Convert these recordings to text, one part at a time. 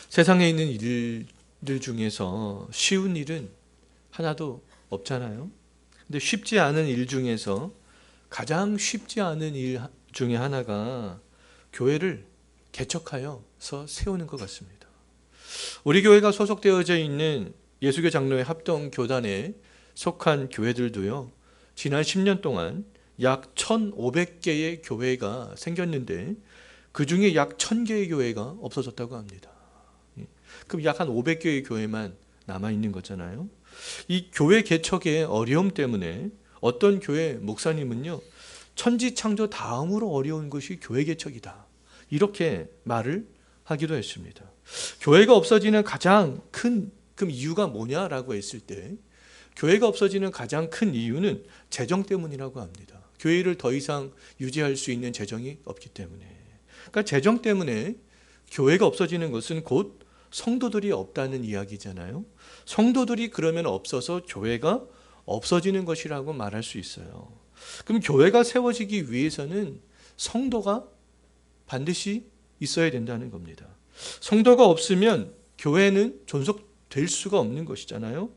세상에 있는 일들 중에서 쉬운 일은 하나도 없잖아요. 근데 쉽지 않은 일 중에서 가장 쉽지 않은 일 중에 하나가 교회를 개척하여서 세우는 것 같습니다. 우리 교회가 소속되어져 있는 예수교 장로회 합동교단에 속한 교회들도요, 지난 10년 동안 약 1,500개의 교회가 생겼는데 그 중에 약 1,000개의 교회가 없어졌다고 합니다. 그럼 약 한 500개의 교회만 남아있는 거잖아요. 이 교회 개척의 어려움 때문에 어떤 교회 목사님은요, 천지창조 다음으로 어려운 것이 교회 개척이다, 이렇게 말을 하기도 했습니다. 교회가 없어지는 가장 큰 이유가 뭐냐라고 했을 때, 교회가 없어지는 가장 큰 이유는 재정 때문이라고 합니다. 교회를 더 이상 유지할 수 있는 재정이 없기 때문에. 그러니까 재정 때문에 교회가 없어지는 것은 곧 성도들이 없다는 이야기잖아요. 성도들이 그러면 없어서 교회가 없어지는 것이라고 말할 수 있어요. 그럼 교회가 세워지기 위해서는 성도가 반드시 있어야 된다는 겁니다. 성도가 없으면 교회는 존속될 수가 없는 것이잖아요.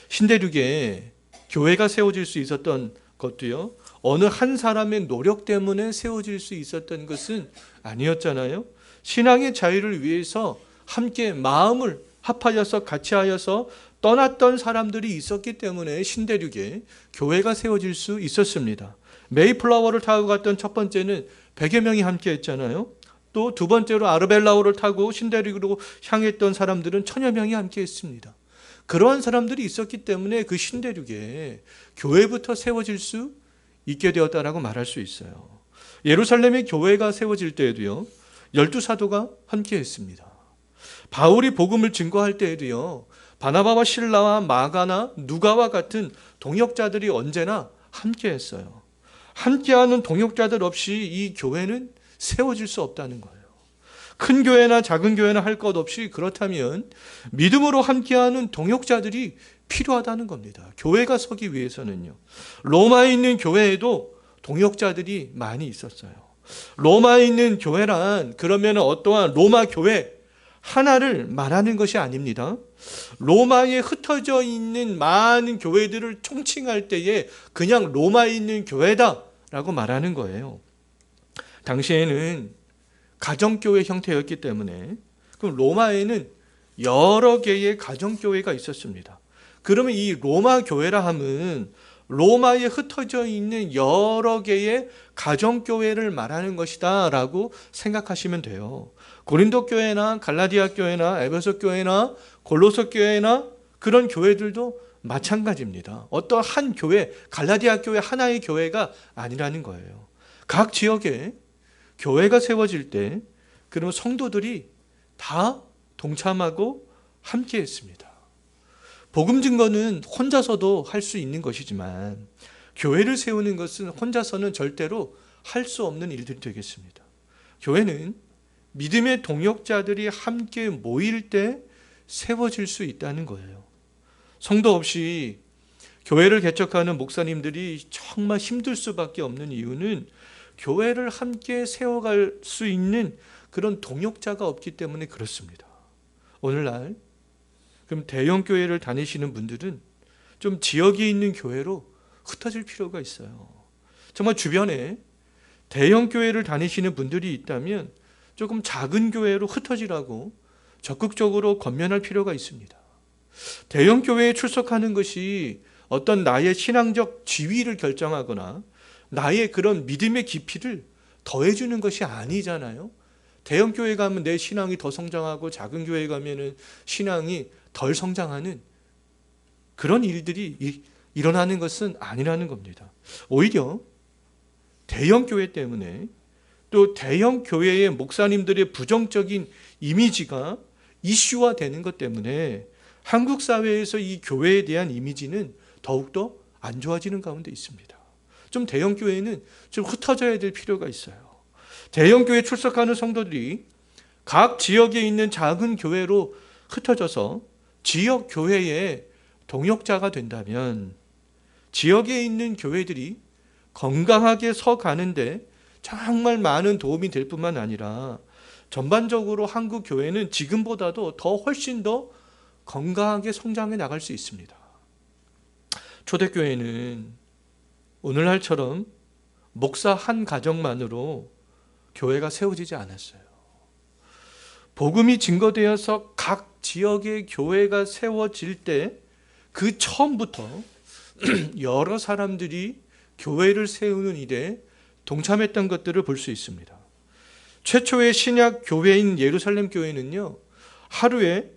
신대륙에 교회가 세워질 수 있었던 것도요, 어느 한 사람의 노력 때문에 세워질 수 있었던 것은 아니었잖아요. 신앙의 자유를 위해서 함께 마음을 합하여서 같이 하여서 떠났던 사람들이 있었기 때문에 신대륙에 교회가 세워질 수 있었습니다. 메이플라워를 타고 갔던 첫 번째는 100여 명이 함께 했잖아요. 또 두 번째로 아르벨라오를 타고 신대륙으로 향했던 사람들은 1,000여 명이 함께 했습니다. 그러한 사람들이 있었기 때문에 그 신대륙에 교회부터 세워질 수 있게 되었다라고 말할 수 있어요. 예루살렘의 교회가 세워질 때에도요, 12사도가 함께 했습니다. 바울이 복음을 증거할 때에도요, 바나바와 실라와 마가나 누가와 같은 동역자들이 언제나 함께 했어요. 함께하는 동역자들 없이 이 교회는 세워질 수 없다는 거예요. 큰 교회나 작은 교회나 할 것 없이 그렇다면 믿음으로 함께하는 동역자들이 필요하다는 겁니다. 교회가 서기 위해서는요. 로마에 있는 교회에도 동역자들이 많이 있었어요. 로마에 있는 교회란 그러면 어떠한 로마 교회 하나를 말하는 것이 아닙니다. 로마에 흩어져 있는 많은 교회들을 총칭할 때에 그냥 로마에 있는 교회다라고 말하는 거예요. 당시에는 가정교회 형태였기 때문에, 그럼 로마에는 여러 개의 가정교회가 있었습니다. 그러면 이 로마 교회라 함은 로마에 흩어져 있는 여러 개의 가정교회를 말하는 것이다 라고 생각하시면 돼요. 고린도 교회나 갈라디아 교회나 에베소 교회나 골로새 교회나 그런 교회들도 마찬가지입니다. 어떤 한 교회, 갈라디아 교회 하나의 교회가 아니라는 거예요. 각 지역에 교회가 세워질 때 그러면 성도들이 다 동참하고 함께 했습니다. 복음 증거는 혼자서도 할 수 있는 것이지만 교회를 세우는 것은 혼자서는 절대로 할 수 없는 일들이 되겠습니다. 교회는 믿음의 동역자들이 함께 모일 때 세워질 수 있다는 거예요. 성도 없이 교회를 개척하는 목사님들이 정말 힘들 수밖에 없는 이유는 교회를 함께 세워갈 수 있는 그런 동역자가 없기 때문에 그렇습니다. 오늘날 그럼 대형 교회를 다니시는 분들은 좀 지역에 있는 교회로 흩어질 필요가 있어요. 정말 주변에 대형 교회를 다니시는 분들이 있다면 조금 작은 교회로 흩어지라고 적극적으로 권면할 필요가 있습니다. 대형 교회에 출석하는 것이 어떤 나의 신앙적 지위를 결정하거나 나의 그런 믿음의 깊이를 더해주는 것이 아니잖아요. 대형 교회 가면 내 신앙이 더 성장하고 작은 교회 가면은 신앙이 덜 성장하는 그런 일들이 일어나는 것은 아니라는 겁니다. 오히려 대형 교회 때문에 또 대형 교회의 목사님들의 부정적인 이미지가 이슈화되는 것 때문에 한국 사회에서 이 교회에 대한 이미지는 더욱더 안 좋아지는 가운데 있습니다. 좀 대형 교회는 좀 흩어져야 될 필요가 있어요. 대형 교회에 출석하는 성도들이 각 지역에 있는 작은 교회로 흩어져서 지역 교회의 동역자가 된다면 지역에 있는 교회들이 건강하게 서 가는데 정말 많은 도움이 될 뿐만 아니라 전반적으로 한국 교회는 지금보다도 더 훨씬 더 건강하게 성장해 나갈 수 있습니다. 초대교회는 오늘날처럼 목사 한 가정만으로 교회가 세워지지 않았어요. 복음이 증거되어서 각 지역의 교회가 세워질 때 그 처음부터 여러 사람들이 교회를 세우는 일에 동참했던 것들을 볼 수 있습니다. 최초의 신약 교회인 예루살렘 교회는요, 하루에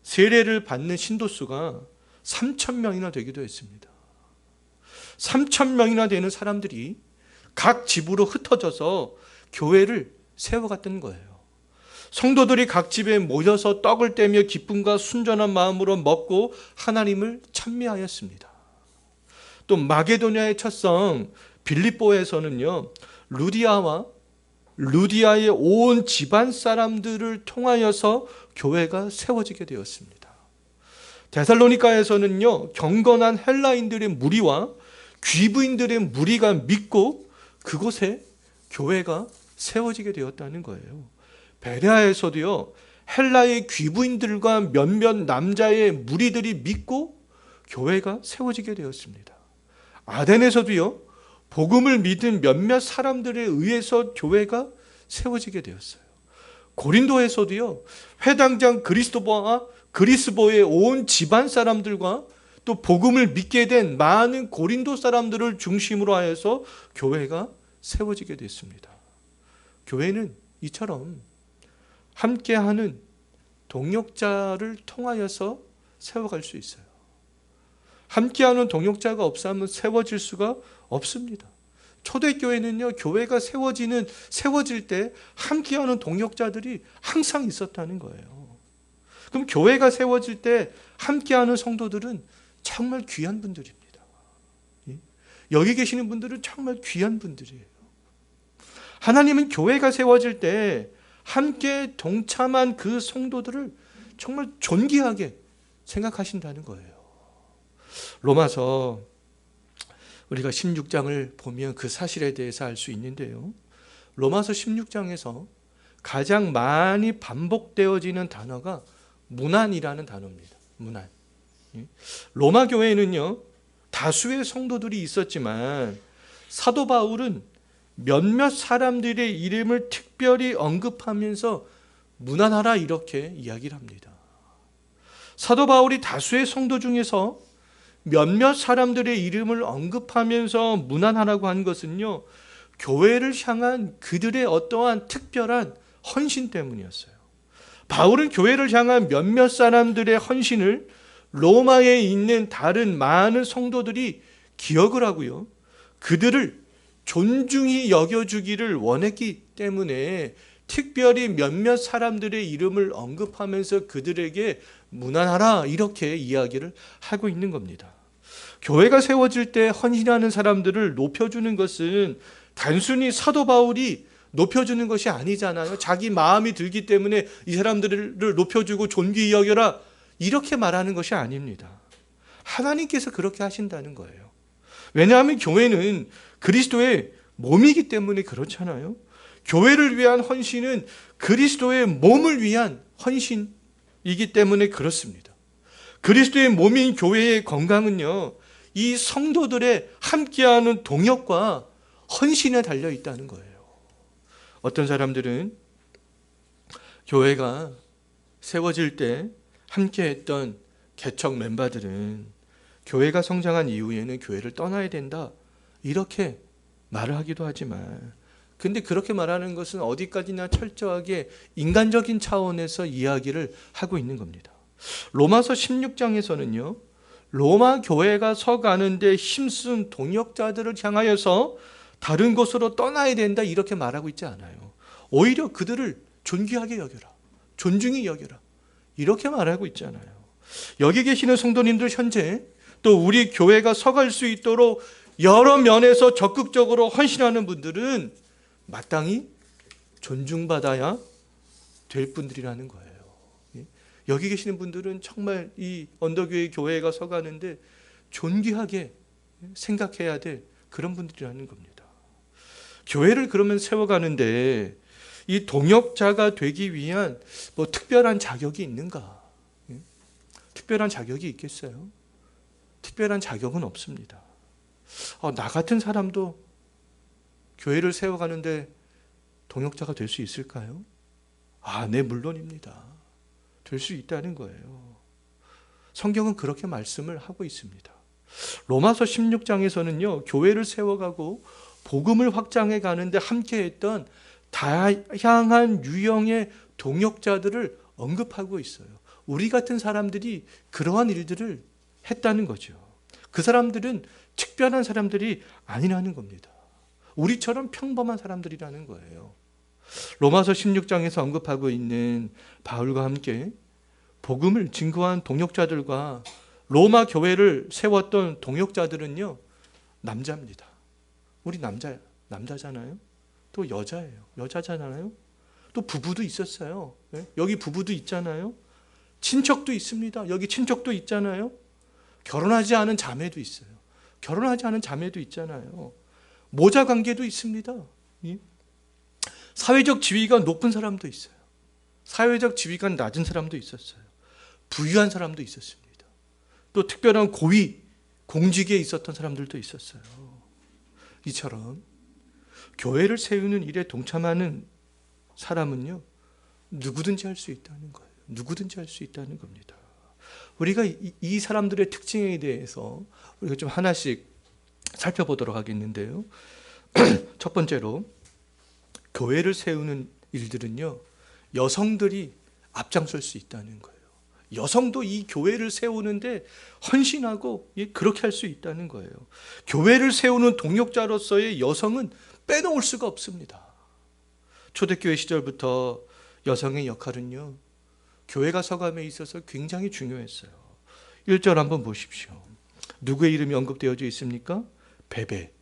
세례를 받는 신도수가 3,000명이나 되기도 했습니다. 3,000명이나 되는 사람들이 각 집으로 흩어져서 교회를 세워갔던 거예요. 성도들이 각 집에 모여서 떡을 떼며 기쁨과 순전한 마음으로 먹고 하나님을 찬미하였습니다. 또 마게도냐의 첫성 빌립보에서는요, 루디아의 온 집안 사람들을 통하여서 교회가 세워지게 되었습니다. 데살로니가에서는요, 경건한 헬라인들의 무리와 귀부인들의 무리가 믿고 그곳에 교회가 세워지게 되었다는 거예요. 베레아에서도요, 헬라의 귀부인들과 몇몇 남자의 무리들이 믿고 교회가 세워지게 되었습니다. 아덴에서도요, 복음을 믿은 몇몇 사람들에 의해서 교회가 세워지게 되었어요. 고린도에서도요, 회당장 그리스보의 온 집안 사람들과 또 복음을 믿게 된 많은 고린도 사람들을 중심으로 하여서 교회가 세워지게 됐습니다. 교회는 이처럼 함께하는 동역자를 통하여서 세워갈 수 있어요. 함께하는 동역자가 없으면 세워질 수가 없습니다. 초대교회는요, 교회가 세워질 때 함께하는 동역자들이 항상 있었다는 거예요. 그럼 교회가 세워질 때 함께하는 성도들은 정말 귀한 분들입니다. 여기 계시는 분들은 정말 귀한 분들이에요. 하나님은 교회가 세워질 때 함께 동참한 그 성도들을 정말 존귀하게 생각하신다는 거예요. 로마서 우리가 16장을 보면 그 사실에 대해서 알 수 있는데요. 로마서 16장에서 가장 많이 반복되어지는 단어가 문안이라는 단어입니다. 문안. 로마 교회에는요, 다수의 성도들이 있었지만 사도 바울은 몇몇 사람들의 이름을 특별히 언급하면서 문안하라 이렇게 이야기를 합니다. 사도 바울이 다수의 성도 중에서 몇몇 사람들의 이름을 언급하면서 문안하라고 한 것은요, 교회를 향한 그들의 어떠한 특별한 헌신 때문이었어요. 바울은 교회를 향한 몇몇 사람들의 헌신을 로마에 있는 다른 많은 성도들이 기억을 하고요, 그들을 존중히 여겨주기를 원했기 때문에 특별히 몇몇 사람들의 이름을 언급하면서 그들에게 문안하라 이렇게 이야기를 하고 있는 겁니다. 교회가 세워질 때 헌신하는 사람들을 높여주는 것은 단순히 사도 바울이 높여주는 것이 아니잖아요. 자기 마음이 들기 때문에 이 사람들을 높여주고 존귀히 여겨라 이렇게 말하는 것이 아닙니다. 하나님께서 그렇게 하신다는 거예요. 왜냐하면 교회는 그리스도의 몸이기 때문에 그렇잖아요. 교회를 위한 헌신은 그리스도의 몸을 위한 헌신이기 때문에 그렇습니다. 그리스도의 몸인 교회의 건강은요, 이 성도들의 함께하는 동역과 헌신에 달려 있다는 거예요. 어떤 사람들은 교회가 세워질 때 함께했던 개척 멤버들은 교회가 성장한 이후에는 교회를 떠나야 된다 이렇게 말을 하기도 하지만, 근데 그렇게 말하는 것은 어디까지나 철저하게 인간적인 차원에서 이야기를 하고 있는 겁니다. 로마서 16장에서는요, 로마 교회가 서가는데 힘쓴 동역자들을 향하여서 다른 곳으로 떠나야 된다 이렇게 말하고 있지 않아요. 오히려 그들을 존귀하게 여겨라, 존중히 여겨라 이렇게 말하고 있잖아요. 여기 계시는 성도님들, 현재 또 우리 교회가 서갈 수 있도록 여러 면에서 적극적으로 헌신하는 분들은 마땅히 존중받아야 될 분들이라는 거예요. 여기 계시는 분들은 정말 이 언더교회 교회가 서가는데 존귀하게 생각해야 될 그런 분들이라는 겁니다. 교회를 그러면 세워가는데 이 동역자가 되기 위한 뭐 특별한 자격이 있는가? 예? 특별한 자격이 있겠어요? 특별한 자격은 없습니다. 나 같은 사람도 교회를 세워가는데 동역자가 될 수 있을까요? 네, 물론입니다. 될 수 있다는 거예요. 성경은 그렇게 말씀을 하고 있습니다. 로마서 16장에서는요, 교회를 세워가고 복음을 확장해 가는데 함께했던 다양한 유형의 동역자들을 언급하고 있어요. 우리 같은 사람들이 그러한 일들을 했다는 거죠. 그 사람들은 특별한 사람들이 아니라는 겁니다. 우리처럼 평범한 사람들이라는 거예요. 로마서 16장에서 언급하고 있는 바울과 함께 복음을 증거한 동역자들과 로마 교회를 세웠던 동역자들은요, 남자입니다. 우리 남자잖아요. 또 여자예요. 여자잖아요. 또 부부도 있었어요. 여기 부부도 있잖아요. 친척도 있습니다. 여기 친척도 있잖아요. 결혼하지 않은 자매도 있어요. 결혼하지 않은 자매도 있잖아요. 모자 관계도 있습니다. 사회적 지위가 높은 사람도 있어요. 사회적 지위가 낮은 사람도 있었어요. 부유한 사람도 있었습니다. 또 특별한 고위, 공직에 있었던 사람들도 있었어요. 이처럼 교회를 세우는 일에 동참하는 사람은요, 누구든지 할 수 있다는 거예요. 누구든지 할 수 있다는 겁니다. 우리가 이 사람들의 특징에 대해서 우리가 좀 하나씩 살펴보도록 하겠는데요. 첫 번째로, 교회를 세우는 일들은요, 여성들이 앞장설 수 있다는 거예요. 여성도 이 교회를 세우는데 헌신하고 그렇게 할 수 있다는 거예요. 교회를 세우는 동역자로서의 여성은 빼놓을 수가 없습니다. 초대교회 시절부터 여성의 역할은요, 교회가 서감에 있어서 굉장히 중요했어요. 1절 한번 보십시오. 누구의 이름이 언급되어져 있습니까? 베베.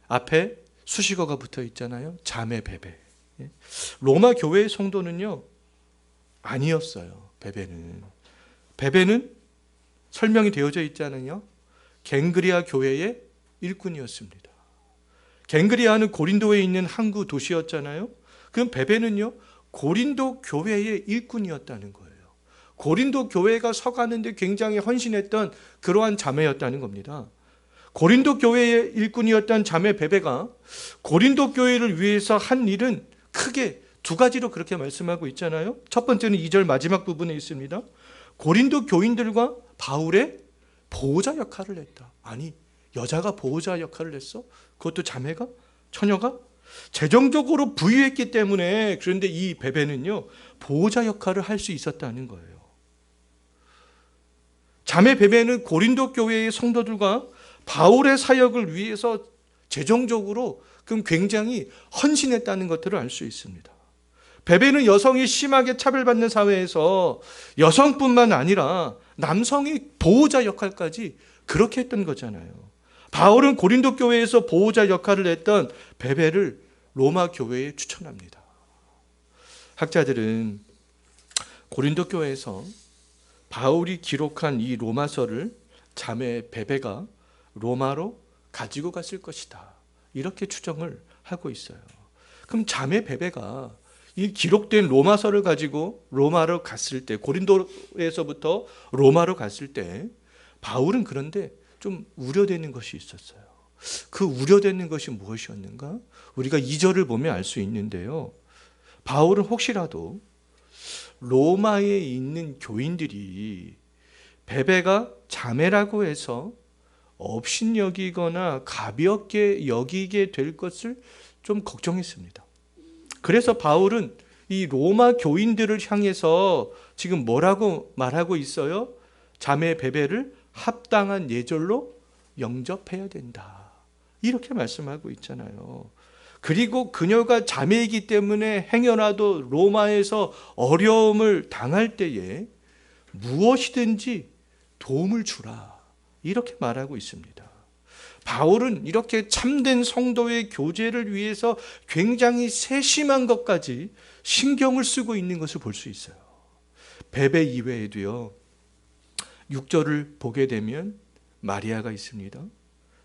앞에 수식어가 붙어 있잖아요. 자매 베베. 로마 교회의 성도는요, 아니었어요. 베베는 설명이 되어져 있잖아요. 갱그리아 교회의 일꾼이었습니다. 갱그리아는 고린도에 있는 항구 도시였잖아요. 그럼 베베는요, 고린도 교회의 일꾼이었다는 거예요. 고린도 교회가 서가는데 굉장히 헌신했던 그러한 자매였다는 겁니다. 고린도 교회의 일꾼이었던 자매 베베가 고린도 교회를 위해서 한 일은 크게 두 가지로 그렇게 말씀하고 있잖아요. 첫 번째는 2절 마지막 부분에 있습니다. 고린도 교인들과 바울의 보호자 역할을 했다. 아니, 여자가 보호자 역할을 했어? 그것도 자매가? 처녀가? 재정적으로 부유했기 때문에, 그런데 이 베베는요, 보호자 역할을 할 수 있었다는 거예요. 자매 베베는 고린도 교회의 성도들과 바울의 사역을 위해서 재정적으로 굉장히 헌신했다는 것들을 알 수 있습니다. 베베는 여성이 심하게 차별받는 사회에서 여성뿐만 아니라 남성의 보호자 역할까지 그렇게 했던 거잖아요. 바울은 고린도 교회에서 보호자 역할을 했던 베베를 로마 교회에 추천합니다. 학자들은 고린도 교회에서 바울이 기록한 이 로마서를 자매 베베가 로마로 가지고 갔을 것이다, 이렇게 추정을 하고 있어요. 그럼 자매 베베가 이 기록된 로마서를 가지고 로마로 갔을 때, 고린도에서부터 로마로 갔을 때 바울은 그런데 좀 우려되는 것이 있었어요. 그 우려되는 것이 무엇이었는가? 우리가 2절을 보면 알 수 있는데요. 바울은 혹시라도 로마에 있는 교인들이 베베가 자매라고 해서 업신여기거나 가볍게 여기게 될 것을 좀 걱정했습니다. 그래서 바울은 이 로마 교인들을 향해서 지금 뭐라고 말하고 있어요? 자매 베베를 합당한 예절로 영접해야 된다, 이렇게 말씀하고 있잖아요. 그리고 그녀가 자매이기 때문에 행여라도 로마에서 어려움을 당할 때에 무엇이든지 도움을 주라, 이렇게 말하고 있습니다. 바울은 이렇게 참된 성도의 교제를 위해서 굉장히 세심한 것까지 신경을 쓰고 있는 것을 볼 수 있어요. 베베 이외에도요, 6절을 보게 되면 마리아가 있습니다.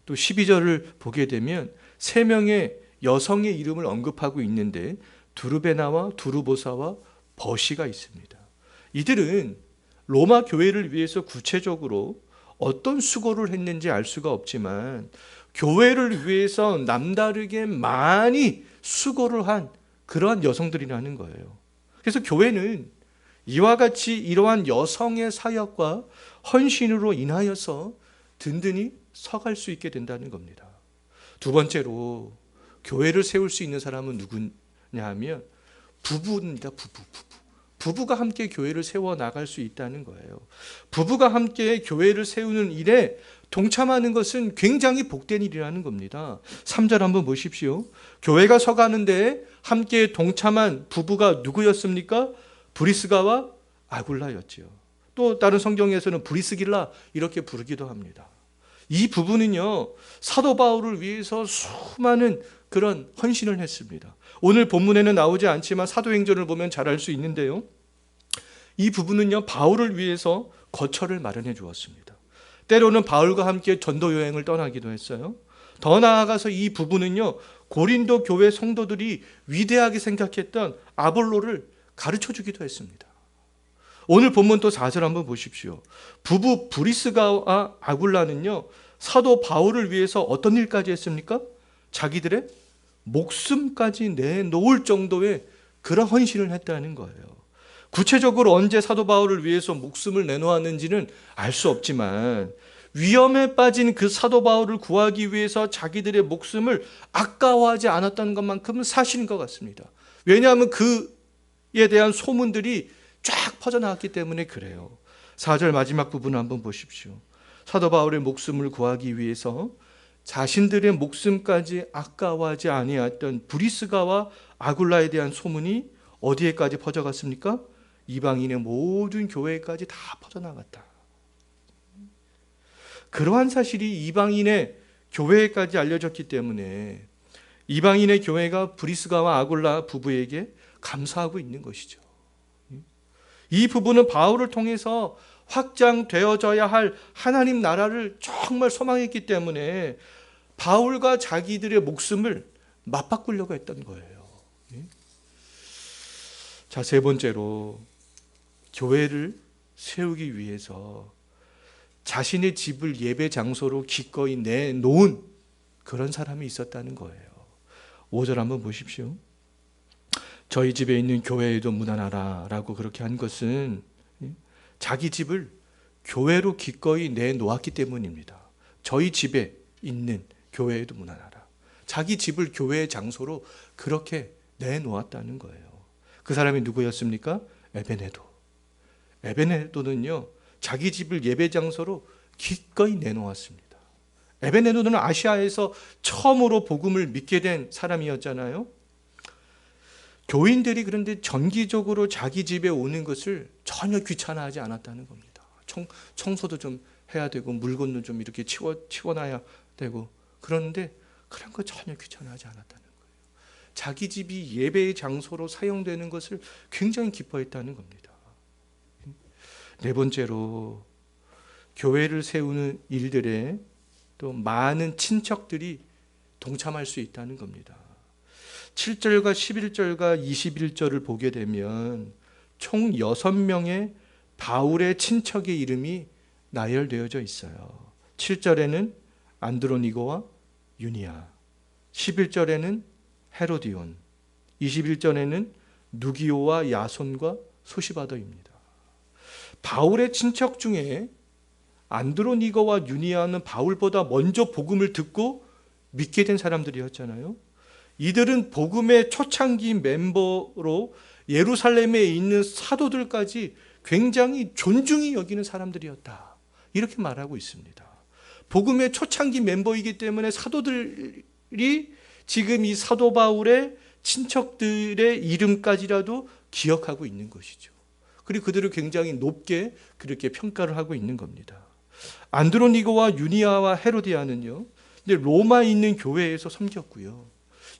또 12절을 보게 되면 3명의 여성의 이름을 언급하고 있는데 두르베나와 두르보사와 버시가 있습니다. 이들은 로마 교회를 위해서 구체적으로 어떤 수고를 했는지 알 수가 없지만 교회를 위해서 남다르게 많이 수고를 한 그러한 여성들이라는 거예요. 그래서 교회는 이와 같이 이러한 여성의 사역과 헌신으로 인하여서 든든히 서갈 수 있게 된다는 겁니다. 두 번째로 교회를 세울 수 있는 사람은 누구냐 하면 부부입니다. 부부가 함께 교회를 세워 나갈 수 있다는 거예요. 부부가 함께 교회를 세우는 일에 동참하는 것은 굉장히 복된 일이라는 겁니다. 3절 한번 보십시오. 교회가 서가는데 함께 동참한 부부가 누구였습니까? 브리스가와 아굴라였지요. 또 다른 성경에서는 브리스길라 이렇게 부르기도 합니다. 이 부부는요, 사도 바울을 위해서 수많은 그런 헌신을 했습니다. 오늘 본문에는 나오지 않지만 사도행전을 보면 잘 알 수 있는데요, 이 부부는요, 바울을 위해서 거처를 마련해 주었습니다. 때로는 바울과 함께 전도 여행을 떠나기도 했어요. 더 나아가서 이 부부는요, 고린도 교회 성도들이 위대하게 생각했던 아볼로를 가르쳐 주기도 했습니다. 오늘 본문 또 4절 한번 보십시오. 부부 브리스가와 아굴라는요, 사도 바울을 위해서 어떤 일까지 했습니까? 자기들의 목숨까지 내놓을 정도의 그런 헌신을 했다는 거예요. 구체적으로 언제 사도 바울을 위해서 목숨을 내놓았는지는 알 수 없지만 위험에 빠진 그 사도 바울을 구하기 위해서 자기들의 목숨을 아까워하지 않았다는 것만큼은 사실인 것 같습니다. 왜냐하면 그에 대한 소문들이 쫙 퍼져나왔기 때문에 그래요. 4절 마지막 부분 한번 보십시오. 사도 바울의 목숨을 구하기 위해서 자신들의 목숨까지 아까워하지 아니했던 브리스가와 아굴라에 대한 소문이 어디에까지 퍼져갔습니까? 이방인의 모든 교회까지 다 퍼져나갔다. 그러한 사실이 이방인의 교회까지 알려졌기 때문에 이방인의 교회가 브리스가와 아굴라 부부에게 감사하고 있는 것이죠. 이 부부는 바울을 통해서 확장되어져야 할 하나님 나라를 정말 소망했기 때문에 바울과 자기들의 목숨을 맞바꾸려고 했던 거예요. 자, 세 번째로 교회를 세우기 위해서 자신의 집을 예배 장소로 기꺼이 내놓은 그런 사람이 있었다는 거예요. 5절 한번 보십시오. 저희 집에 있는 교회에도 문안하라 라고 그렇게 한 것은 자기 집을 교회로 기꺼이 내놓았기 때문입니다. 저희 집에 있는 교회에도 문안하라. 자기 집을 교회의 장소로 그렇게 내놓았다는 거예요. 그 사람이 누구였습니까? 에베네도. 에베네도는요, 자기 집을 예배 장소로 기꺼이 내놓았습니다. 에베네도는 아시아에서 처음으로 복음을 믿게 된 사람이었잖아요. 교인들이 그런데 정기적으로 자기 집에 오는 것을 전혀 귀찮아하지 않았다는 겁니다. 청소도 좀 해야 되고 물건도 좀 이렇게 치워놔야 되고, 그런데 그런 거 전혀 귀찮아하지 않았다는 거예요. 자기 집이 예배의 장소로 사용되는 것을 굉장히 기뻐했다는 겁니다. 네 번째로 교회를 세우는 일들에 또 많은 친척들이 동참할 수 있다는 겁니다. 7절과 11절과 21절을 보게 되면 총 6명의 바울의 친척의 이름이 나열되어져 있어요. 7절에는 안드로니고와 유니아, 11절에는 헤로디온, 21절에는 누기오와 야손과 소시바더입니다. 바울의 친척 중에 안드로니고와 유니아는 바울보다 먼저 복음을 듣고 믿게 된 사람들이었잖아요. 이들은 복음의 초창기 멤버로 예루살렘에 있는 사도들까지 굉장히 존중히 여기는 사람들이었다, 이렇게 말하고 있습니다. 복음의 초창기 멤버이기 때문에 사도들이 지금 이 사도 바울의 친척들의 이름까지라도 기억하고 있는 것이죠. 그리고 그들을 굉장히 높게 그렇게 평가를 하고 있는 겁니다. 안드로니고와 유니아와 헤로디아는요, 근데 로마에 있는 교회에서 섬겼고요.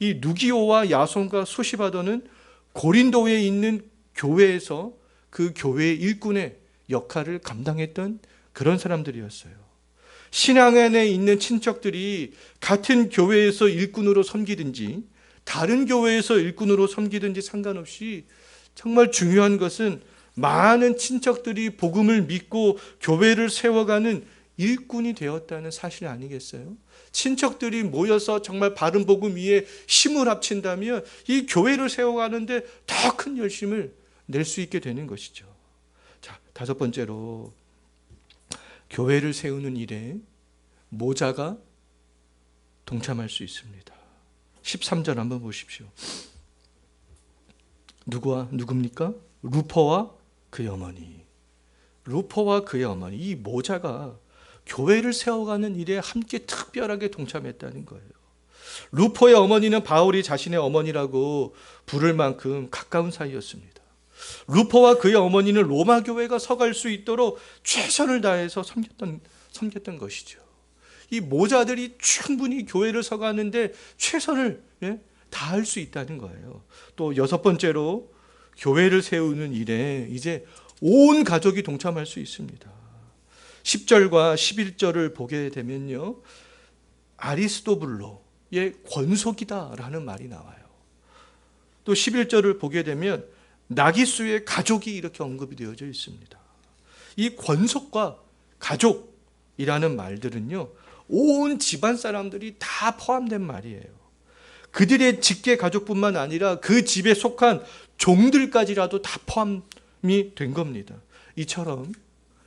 이 누기오와 야손과 소시바더는 고린도에 있는 교회에서 그 교회의 일꾼의 역할을 감당했던 그런 사람들이었어요. 신앙 안에 있는 친척들이 같은 교회에서 일꾼으로 섬기든지 다른 교회에서 일꾼으로 섬기든지 상관없이 정말 중요한 것은 많은 친척들이 복음을 믿고 교회를 세워가는 일꾼이 되었다는 사실 아니겠어요? 친척들이 모여서 정말 바른 복음 위에 힘을 합친다면 이 교회를 세워가는데 더 큰 열심을 낼 수 있게 되는 것이죠. 자, 다섯 번째로 교회를 세우는 일에 모자가 동참할 수 있습니다. 13절 한번 보십시오. 누굽니까? 루퍼와 그의 어머니. 루퍼와 그의 어머니. 이 모자가 교회를 세워가는 일에 함께 특별하게 동참했다는 거예요. 루퍼의 어머니는 바울이 자신의 어머니라고 부를 만큼 가까운 사이였습니다. 루퍼와 그의 어머니는 로마 교회가 서갈 수 있도록 최선을 다해서 섬겼던 것이죠. 이 모자들이 충분히 교회를 서가는데 최선을 다할 수 있다는 거예요. 또 여섯 번째로 교회를 세우는 일에 이제 온 가족이 동참할 수 있습니다. 10절과 11절을 보게 되면요, 아리스토블로의 권속이다라는 말이 나와요. 또 11절을 보게 되면 나기수의 가족이 이렇게 언급이 되어져 있습니다. 이 권속과 가족이라는 말들은요, 온 집안 사람들이 다 포함된 말이에요. 그들의 직계 가족뿐만 아니라 그 집에 속한 종들까지라도 다 포함이 된 겁니다. 이처럼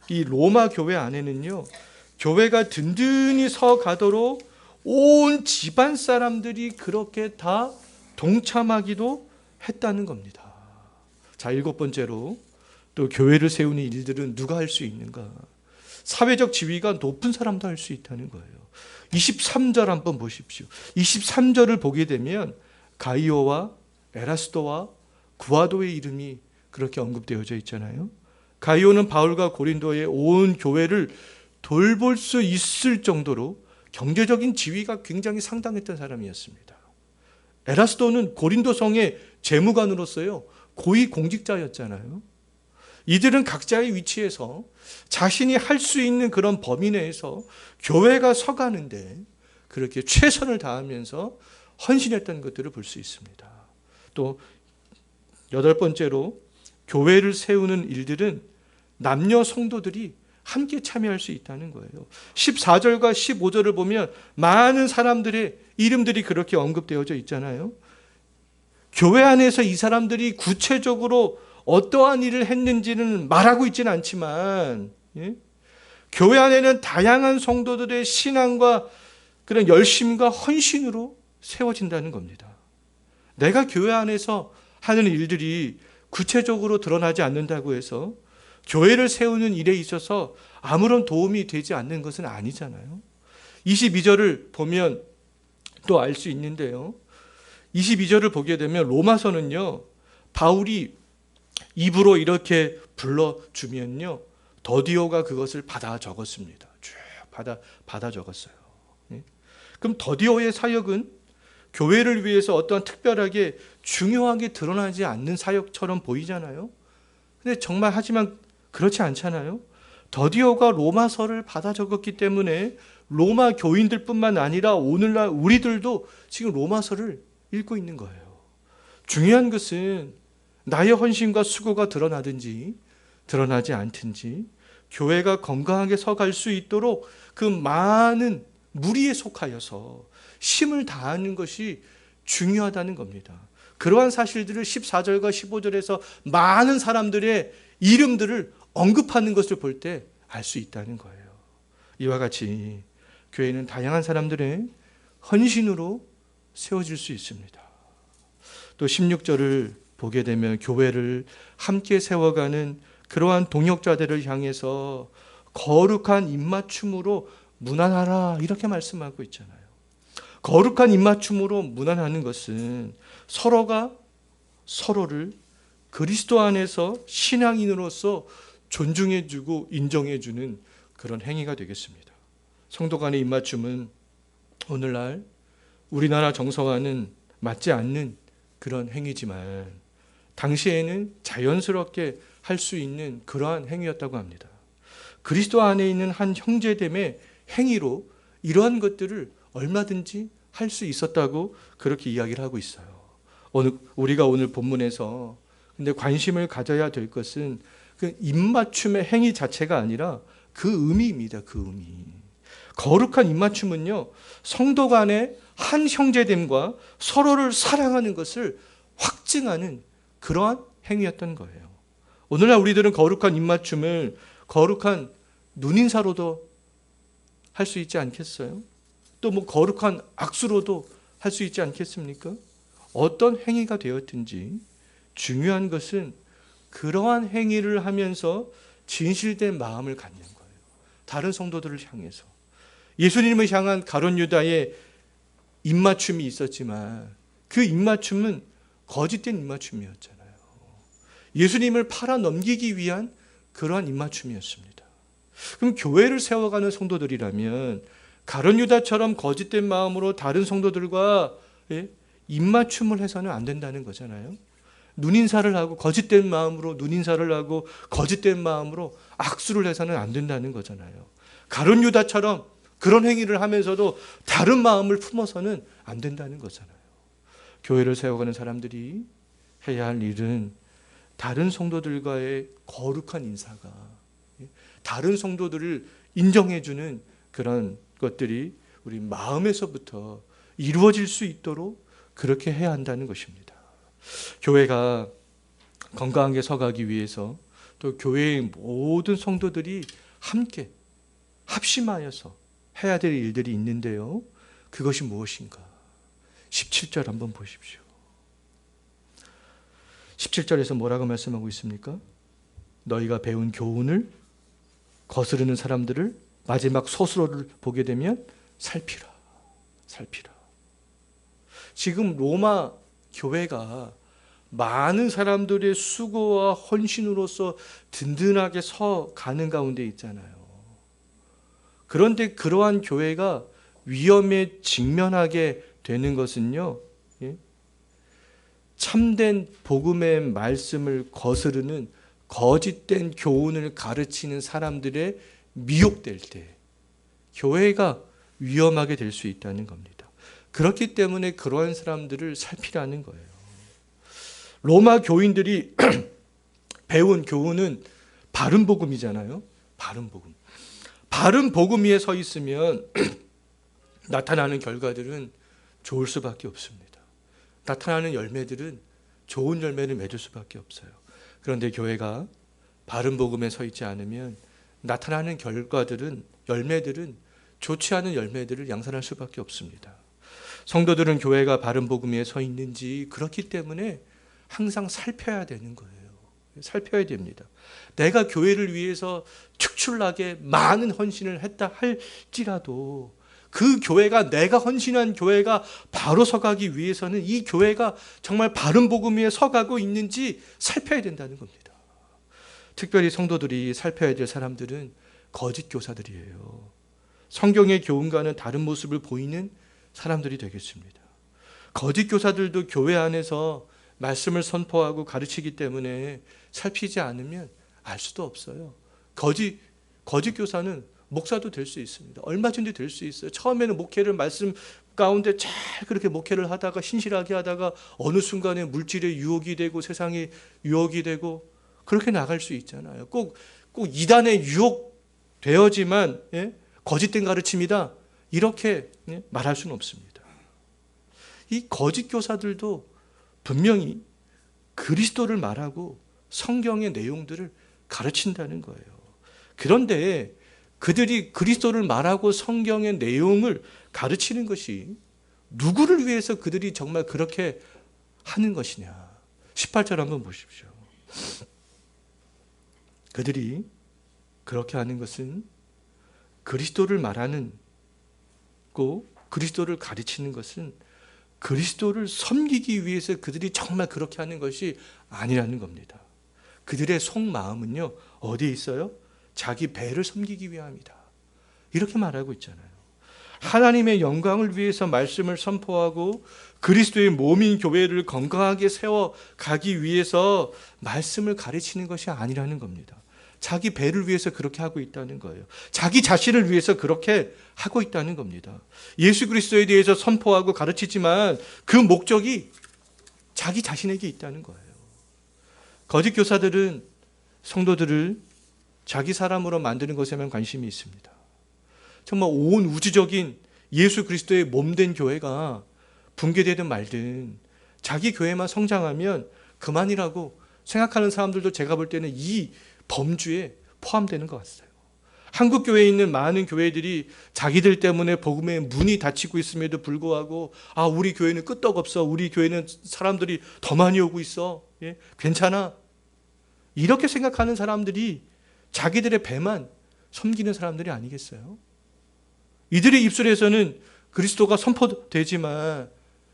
이 로마 교회 안에는요, 교회가 든든히 서 가도록 온 집안 사람들이 그렇게 다 동참하기도 했다는 겁니다. 자, 일곱 번째로 또 교회를 세우는 일들은 누가 할 수 있는가? 사회적 지위가 높은 사람도 할 수 있다는 거예요. 23절 한번 보십시오. 23절을 보게 되면 가이오와 에라스도와 구아도의 이름이 그렇게 언급되어져 있잖아요. 가이오는 바울과 고린도의 온 교회를 돌볼 수 있을 정도로 경제적인 지위가 굉장히 상당했던 사람이었습니다. 에라스도는 고린도 성의 재무관으로서요, 고위 공직자였잖아요. 이들은 각자의 위치에서 자신이 할 수 있는 그런 범위 내에서 교회가 서가는데 그렇게 최선을 다하면서 헌신했던 것들을 볼 수 있습니다. 또 여덟 번째로 교회를 세우는 일들은 남녀 성도들이 함께 참여할 수 있다는 거예요. 14절과 15절을 보면 많은 사람들의 이름들이 그렇게 언급되어져 있잖아요. 교회 안에서 이 사람들이 구체적으로 어떠한 일을 했는지는 말하고 있지는 않지만, 교회 안에는 다양한 성도들의 신앙과 그런 열심과 헌신으로 세워진다는 겁니다. 내가 교회 안에서 하는 일들이 구체적으로 드러나지 않는다고 해서 교회를 세우는 일에 있어서 아무런 도움이 되지 않는 것은 아니잖아요. 22절을 보면 또 알 수 있는데요. 22절을 보게 되면 로마서는요, 바울이 입으로 이렇게 불러주면요, 더디오가 그것을 받아 적었습니다. 쭉 받아 적었어요. 그럼 더디오의 사역은 교회를 위해서 어떤 특별하게 중요하게 드러나지 않는 사역처럼 보이잖아요. 근데 정말 하지만 그렇지 않잖아요. 더디오가 로마서를 받아 적었기 때문에 로마 교인들뿐만 아니라 오늘날 우리들도 지금 로마서를 읽고 있는 거예요. 중요한 것은 나의 헌신과 수고가 드러나든지 드러나지 않든지 교회가 건강하게 서갈 수 있도록 그 많은 무리에 속하여서 힘을 다하는 것이 중요하다는 겁니다. 그러한 사실들을 14절과 15절에서 많은 사람들의 이름들을 언급하는 것을 볼 때 알 수 있다는 거예요. 이와 같이 교회는 다양한 사람들의 헌신으로 세워질 수 있습니다. 또 16절을 보게 되면 교회를 함께 세워가는 그러한 동역자들을 향해서 거룩한 입맞춤으로 문안하라 이렇게 말씀하고 있잖아요. 거룩한 입맞춤으로 문안하는 것은 서로가 서로를 그리스도 안에서 신앙인으로서 존중해주고 인정해주는 그런 행위가 되겠습니다. 성도 간의 입맞춤은 오늘날 우리나라 정서와는 맞지 않는 그런 행위지만 당시에는 자연스럽게 할 수 있는 그러한 행위였다고 합니다. 그리스도 안에 있는 한 형제됨의 행위로 이러한 것들을 얼마든지 할 수 있었다고 그렇게 이야기를 하고 있어요. 우리가 오늘 본문에서 근데 관심을 가져야 될 것은 그 입맞춤의 행위 자체가 아니라 그 의미입니다. 그 의미. 거룩한 입맞춤은요, 성도 간의 한 형제됨과 서로를 사랑하는 것을 확증하는 그러한 행위였던 거예요. 오늘날 우리들은 거룩한 입맞춤을 거룩한 눈인사로도 할 수 있지 않겠어요? 또 뭐 거룩한 악수로도 할 수 있지 않겠습니까? 어떤 행위가 되었든지 중요한 것은 그러한 행위를 하면서 진실된 마음을 갖는 거예요. 다른 성도들을 향해서. 예수님을 향한 가룟 유다의 입맞춤이 있었지만 그 입맞춤은 거짓된 입맞춤이었잖아요. 예수님을 팔아 넘기기 위한 그러한 입맞춤이었습니다. 그럼 교회를 세워가는 성도들이라면 가룟 유다처럼 거짓된 마음으로 다른 성도들과 입맞춤을 해서는 안 된다는 거잖아요. 눈인사를 하고 거짓된 마음으로 눈인사를 하고 거짓된 마음으로 악수를 해서는 안 된다는 거잖아요. 가룟 유다처럼 그런 행위를 하면서도 다른 마음을 품어서는 안 된다는 거잖아요. 교회를 세워가는 사람들이 해야 할 일은 다른 성도들과의 거룩한 인사가, 다른 성도들을 인정해주는 그런 것들이 우리 마음에서부터 이루어질 수 있도록 그렇게 해야 한다는 것입니다. 교회가 건강하게 서가기 위해서 또 교회의 모든 성도들이 함께 합심하여서 해야 될 일들이 있는데요. 그것이 무엇인가? 17절 한번 보십시오. 17절에서 뭐라고 말씀하고 있습니까? 너희가 배운 교훈을 거스르는 사람들을 마지막 서술어를 보게 되면 살피라. 살피라. 지금 로마 교회가 많은 사람들의 수고와 헌신으로서 든든하게 서 가는 가운데 있잖아요. 그런데 그러한 교회가 위험에 직면하게 되는 것은요, 참된 복음의 말씀을 거스르는 거짓된 교훈을 가르치는 사람들의 미혹될 때 교회가 위험하게 될 수 있다는 겁니다. 그렇기 때문에 그러한 사람들을 살피라는 거예요. 로마 교인들이 배운 교훈은 바른 복음이잖아요. 바른 복음. 바른 복음 위에 서 있으면 나타나는 결과들은 좋을 수밖에 없습니다. 나타나는 열매들은 좋은 열매를 맺을 수밖에 없어요. 그런데 교회가 바른 복음에 서 있지 않으면 나타나는 결과들은, 열매들은 좋지 않은 열매들을 양산할 수밖에 없습니다. 성도들은 교회가 바른 복음 위에 서 있는지 그렇기 때문에 항상 살펴야 되는 거예요. 살펴야 됩니다. 내가 교회를 위해서 축출나게 많은 헌신을 했다 할지라도 그 교회가, 내가 헌신한 교회가 바로 서가기 위해서는 이 교회가 정말 바른 복음 위에 서가고 있는지 살펴야 된다는 겁니다. 특별히 성도들이 살펴야 될 사람들은 거짓 교사들이에요. 성경의 교훈과는 다른 모습을 보이는 사람들이 되겠습니다. 거짓 교사들도 교회 안에서 말씀을 선포하고 가르치기 때문에 살피지 않으면 알 수도 없어요. 거짓 교사는 목사도 될 수 있습니다. 얼마든지 될 수 있어요. 처음에는 목회를 말씀 가운데 잘 그렇게 목회를 하다가 신실하게 하다가 어느 순간에 물질의 유혹이 되고 세상의 유혹이 되고 그렇게 나갈 수 있잖아요. 꼭 이단의 유혹되어지만 거짓된 가르침이다 이렇게 말할 수는 없습니다. 이 거짓 교사들도 분명히 그리스도를 말하고 성경의 내용들을 가르친다는 거예요. 그런데 그들이 그리스도를 말하고 성경의 내용을 가르치는 것이 누구를 위해서 그들이 정말 그렇게 하는 것이냐. 18절 한번 보십시오. 그들이 그렇게 하는 것은 그리스도를 말하는 고 그리스도를 가르치는 것은 그리스도를 섬기기 위해서 그들이 정말 그렇게 하는 것이 아니라는 겁니다. 그들의 속마음은요, 어디에 있어요? 자기 배를 섬기기 위함이다. 이렇게 말하고 있잖아요. 하나님의 영광을 위해서 말씀을 선포하고 그리스도의 몸인 교회를 건강하게 세워가기 위해서 말씀을 가르치는 것이 아니라는 겁니다. 자기 배를 위해서 그렇게 하고 있다는 거예요. 자기 자신을 위해서 그렇게 하고 있다는 겁니다. 예수 그리스도에 대해서 선포하고 가르치지만 그 목적이 자기 자신에게 있다는 거예요. 거짓 교사들은 성도들을 자기 사람으로 만드는 것에만 관심이 있습니다. 정말 온 우주적인 예수 그리스도의 몸된 교회가 붕괴되든 말든 자기 교회만 성장하면 그만이라고 생각하는 사람들도 제가 볼 때는 이 범주에 포함되는 것 같아요. 한국 교회에 있는 많은 교회들이 자기들 때문에 복음의 문이 닫히고 있음에도 불구하고 우리 교회는 끄떡없어. 우리 교회는 사람들이 더 많이 오고 있어. 예? 괜찮아. 이렇게 생각하는 사람들이 자기들의 배만 섬기는 사람들이 아니겠어요? 이들의 입술에서는 그리스도가 선포되지만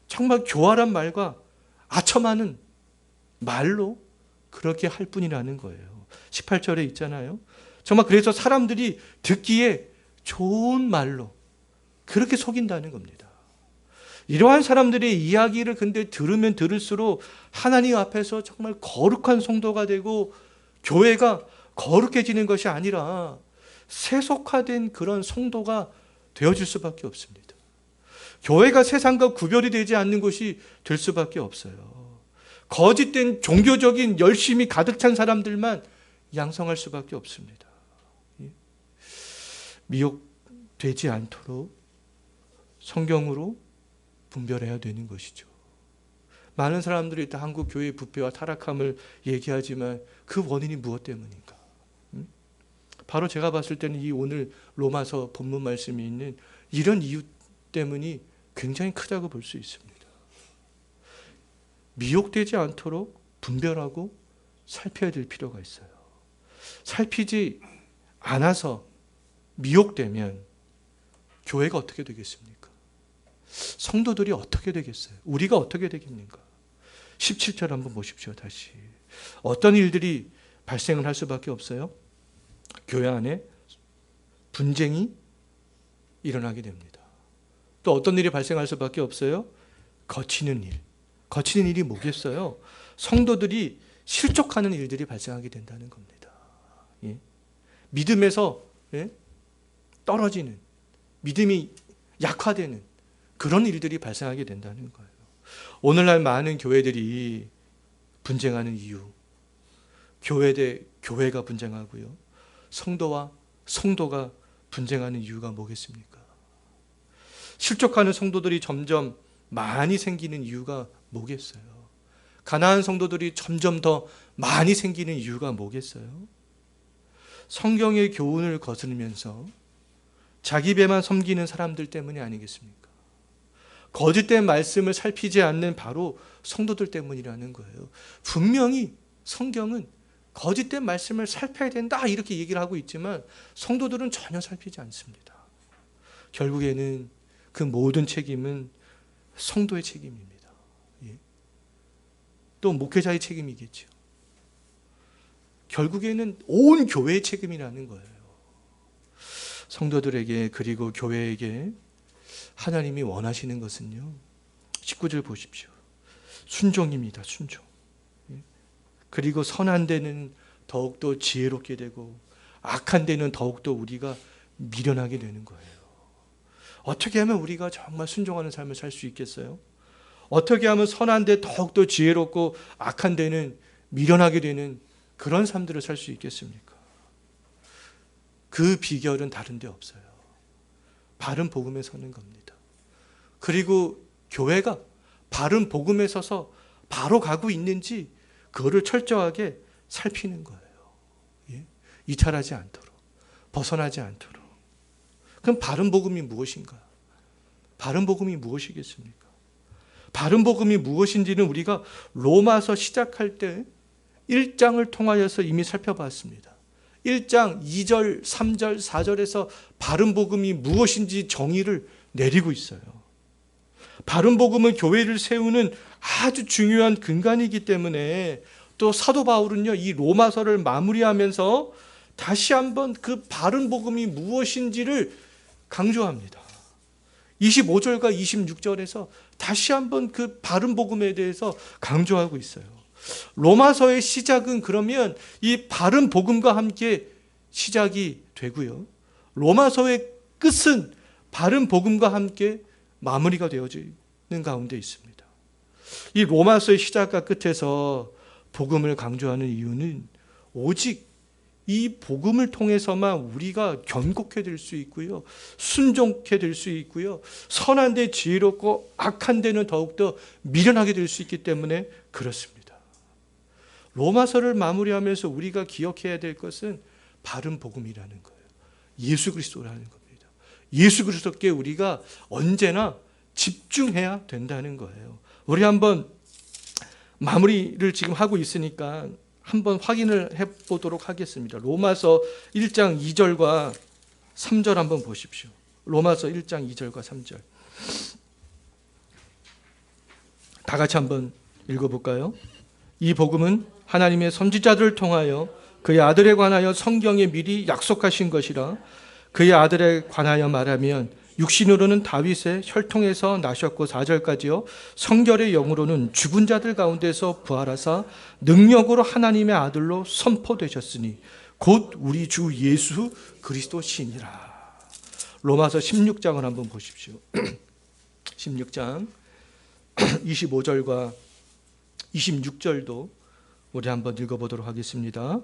정말 교활한 말과 아첨하는 말로 그렇게 할 뿐이라는 거예요. 18절에 있잖아요. 정말 그래서 사람들이 듣기에 좋은 말로 그렇게 속인다는 겁니다. 이러한 사람들의 이야기를 근데 들으면 들을수록 하나님 앞에서 정말 거룩한 성도가 되고 교회가 거룩해지는 것이 아니라 세속화된 그런 성도가 되어질 수밖에 없습니다. 교회가 세상과 구별이 되지 않는 곳이 될 수밖에 없어요. 거짓된 종교적인 열심이 가득 찬 사람들만 양성할 수밖에 없습니다. 미혹되지 않도록 성경으로 분별해야 되는 것이죠. 많은 사람들이 일단 한국 교회의 부패와 타락함을 얘기하지만 그 원인이 무엇 때문인가? 바로 제가 봤을 때는 이 오늘 로마서 본문 말씀이 있는 이런 이유 때문이 굉장히 크다고 볼 수 있습니다. 미혹되지 않도록 분별하고 살펴야 될 필요가 있어요. 살피지 않아서 미혹되면 교회가 어떻게 되겠습니까? 성도들이 어떻게 되겠어요? 우리가 어떻게 되겠습니까? 17절 한번 보십시오. 다시. 어떤 일들이 발생을 할 수밖에 없어요? 교회 안에 분쟁이 일어나게 됩니다. 또 어떤 일이 발생할 수밖에 없어요? 거치는 일. 거치는 일이 뭐겠어요? 성도들이 실족하는 일들이 발생하게 된다는 겁니다. 예? 믿음에서 떨어지는, 믿음이 약화되는 그런 일들이 발생하게 된다는 거예요. 오늘날 많은 교회들이 분쟁하는 이유, 교회 대 교회가 분쟁하고요, 성도와 성도가 분쟁하는 이유가 뭐겠습니까? 실족하는 성도들이 점점 많이 생기는 이유가 뭐겠어요? 가난한 성도들이 점점 더 많이 생기는 이유가 뭐겠어요? 성경의 교훈을 거스르면서 자기 배만 섬기는 사람들 때문이 아니겠습니까? 거짓된 말씀을 살피지 않는 바로 성도들 때문이라는 거예요. 분명히 성경은 거짓된 말씀을 살펴야 된다 이렇게 얘기를 하고 있지만 성도들은 전혀 살피지 않습니다. 결국에는 그 모든 책임은 성도의 책임입니다. 예. 또 목회자의 책임이겠죠. 결국에는 온 교회의 책임이라는 거예요. 성도들에게 그리고 교회에게 하나님이 원하시는 것은요, 19절 보십시오. 순종입니다. 순종. 그리고 선한 데는 더욱더 지혜롭게 되고 악한 데는 더욱더 우리가 미련하게 되는 거예요. 어떻게 하면 우리가 정말 순종하는 삶을 살 수 있겠어요? 어떻게 하면 선한 데 더욱더 지혜롭고 악한 데는 미련하게 되는 그런 삶들을 살 수 있겠습니까? 그 비결은 다른 데 없어요. 바른 복음에 서는 겁니다. 그리고 교회가 바른 복음에 서서 바로 가고 있는지 그거를 철저하게 살피는 거예요. 예? 이탈하지 않도록, 벗어나지 않도록. 그럼 바른 복음이 무엇인가? 바른 복음이 무엇이겠습니까? 바른 복음이 무엇인지는 우리가 로마서 시작할 때 1장을 통하여서 이미 살펴봤습니다. 1장 2절, 3절, 4절에서 바른 복음이 무엇인지 정의를 내리고 있어요. 바른 복음은 교회를 세우는 아주 중요한 근간이기 때문에 또 사도 바울은요, 이 로마서를 마무리하면서 다시 한번 그 바른 복음이 무엇인지를 강조합니다. 25절과 26절에서 다시 한번 그 바른 복음에 대해서 강조하고 있어요. 로마서의 시작은 그러면 이 바른 복음과 함께 시작이 되고요. 로마서의 끝은 바른 복음과 함께 마무리가 되어지는 가운데 있습니다. 이 로마서의 시작과 끝에서 복음을 강조하는 이유는 오직 이 복음을 통해서만 우리가 견고케 될 수 있고요, 순종케 될 수 있고요, 선한 데 지혜롭고 악한 데는 더욱더 미련하게 될 수 있기 때문에 그렇습니다. 로마서를 마무리하면서 우리가 기억해야 될 것은 바른 복음이라는 거예요. 예수 그리스도라는 겁니다. 예수 그리스도께 우리가 언제나 집중해야 된다는 거예요. 우리 한번 마무리를 지금 하고 있으니까 한번 확인을 해보도록 하겠습니다. 로마서 1장 2절과 3절 한번 보십시오. 로마서 1장 2절과 3절. 다 같이 한번 읽어볼까요? 이 복음은 하나님의 선지자들을 통하여 그의 아들에 관하여 성경에 미리 약속하신 것이라. 그의 아들에 관하여 말하면 육신으로는 다윗의 혈통에서 나셨고 4절까지요. 성결의 영으로는 죽은 자들 가운데서 부활하사 능력으로 하나님의 아들로 선포되셨으니 곧 우리 주 예수 그리스도시니라. 로마서 16장을 한번 보십시오. 16장 25절과 26절도 우리 한번 읽어보도록 하겠습니다.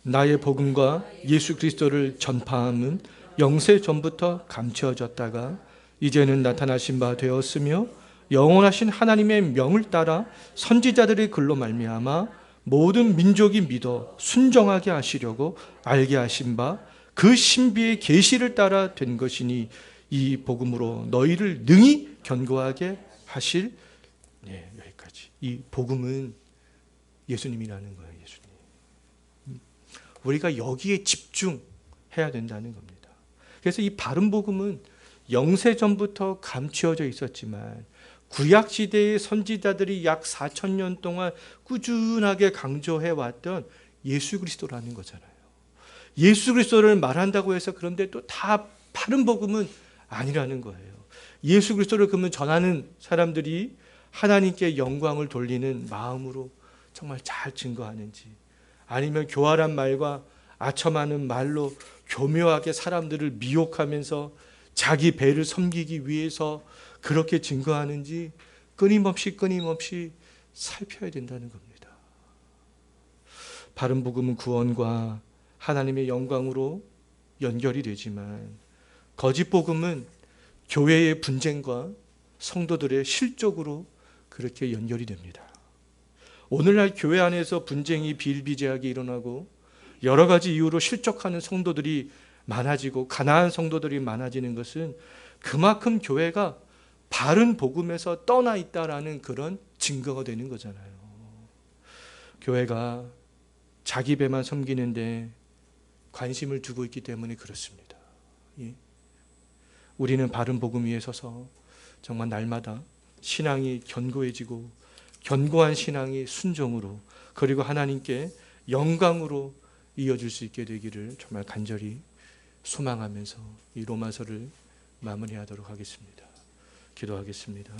나의 복음과 예수 그리스도를 전파함은 영세 전부터 감추어졌다가 이제는 나타나신 바 되었으며 영원하신 하나님의 명을 따라 선지자들의 글로 말미암아 모든 민족이 믿어 순종하게 하시려고 알게 하신 바 그 신비의 계시를 따라 된 것이니 이 복음으로 너희를 능히 견고하게 하실. 여기까지. 이 복음은 예수님이라는 거예요. 예수님. 우리가 여기에 집중해야 된다는 겁니다. 그래서 이 바른 복음은 영세전부터 감추어져 있었지만 구약시대의 선지자들이 약 4,000년 동안 꾸준하게 강조해왔던 예수 그리스도라는 거잖아요. 예수 그리스도를 말한다고 해서 그런데 또 다 바른 복음은 아니라는 거예요. 예수 그리스도를 그러면 전하는 사람들이 하나님께 영광을 돌리는 마음으로 정말 잘 증거하는지, 아니면 교활한 말과 아첨하는 말로 교묘하게 사람들을 미혹하면서 자기 배를 섬기기 위해서 그렇게 증거하는지 끊임없이 살펴야 된다는 겁니다. 바른 복음은 구원과 하나님의 영광으로 연결이 되지만 거짓 복음은 교회의 분쟁과 성도들의 실족으로 그렇게 연결이 됩니다. 오늘날 교회 안에서 분쟁이 비일비재하게 일어나고 여러 가지 이유로 실족하는 성도들이 많아지고 가난한 성도들이 많아지는 것은 그만큼 교회가 바른 복음에서 떠나 있다라는 그런 증거가 되는 거잖아요. 교회가 자기 배만 섬기는데 관심을 두고 있기 때문에 그렇습니다. 우리는 바른 복음 위에 서서 정말 날마다 신앙이 견고해지고 견고한 신앙이 순종으로 그리고 하나님께 영광으로 이어질 수 있게 되기를 정말 간절히 소망하면서 이 로마서를 마무리하도록 하겠습니다. 기도하겠습니다.